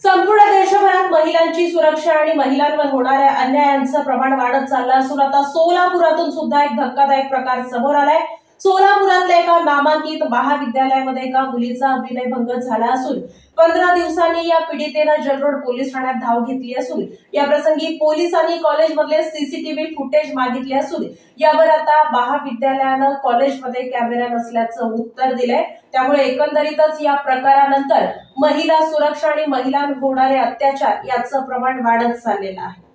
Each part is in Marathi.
संपूर्ण देशभरात महिलांची सुरक्षा आणि महिलांवर होणाऱ्या अन्यायांचं प्रमाण वाढत चाललं असून आता सोलापुरातून सुद्धा एक धक्कादायक प्रकार समोर आलाय। सोलापुरातल्या एका नामांकित महाविद्यालयामध्ये एका मुलीचा विनयभंग झाला असून 15 दिवसांनी या पीडितेनं जेलरोड पोलीस ठाण्यात धाव घेतली असून या प्रसंगी पोलिसांनी कॉलेजमधले सीसीटीव्ही फुटेज मागितले असून यावर आता महाविद्यालयानं कॉलेजमध्ये कॅमेरा नसल्याचं उत्तर दिलंय। त्यामुळे एकंदरीतच या प्रकारानंतर महिला सुरक्षा आणि महिलांवर होणारे अत्याचार याचं प्रमाण वाढत चाललेलं आहे।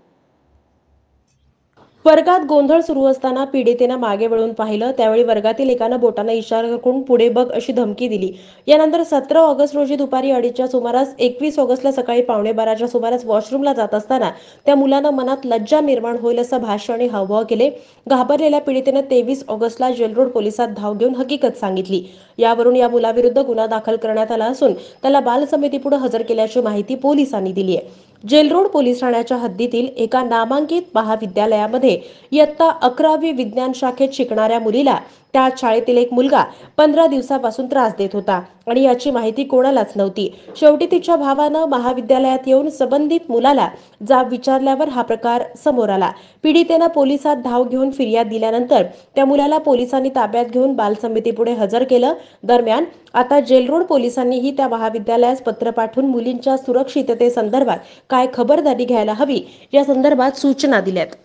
वर्गात गोंधळ सुरू असताना पीडितेनं मागे वळून पाहिलं, त्यावेळी वर्गातील एकानं बोटानं इशारा करून पुढे बघ अशी धमकी दिली। यानंतर 17 ऑगस्ट रोजी दुपारी 2:30च्या सुमारास 21 ऑगस्टला सकाळी 11:15च्या सुमारास वॉशरूमला जात असताना त्या मुलानं मनात लज्जा निर्माण होईल असं भाष्य आणि हावभाव केले। घाबरलेल्या पीडितेनं 23 ऑगस्टला जेलरोड पोलिसात धाव घेऊन हकीकत सांगितली। यावरून या मुलाविरुद्ध गुन्हा दाखल करण्यात आला असून त्याला बाल समितीपुढे हजर केल्याची माहिती पोलिसांनी दिली आहे। जेलरोड पोलीस ठाण्याच्या हद्दीतील एका नामांकित महाविद्यालयामध्ये इयत्ता 11वी विज्ञान शाखेत शिकणाऱ्या मुलीला त्या शाळेतील एक मुलगा 15 दिवसापासून त्रास देत होता आणि याची माहिती कोणालाच नव्हती। शेवटी तिच्या भावानं महाविद्यालयात येऊन संबंधित मुलाला जाब विचारल्यावर हा प्रकार समोर आला। पीडितेनं पोलिसात धाव घेऊन फिर्याद दिल्यानंतर त्या मुलाला पोलिसांनी ताब्यात घेऊन बाल समितीपुढे हजर केलं। दरम्यान आता जेलरोड पोलिसांनीही त्या महाविद्यालयास पत्र पाठवून मुलींच्या सुरक्षिततेसंदर्भात काय खबरदारी घ्यायला हवी या संदर्भात सूचना दिल्यात।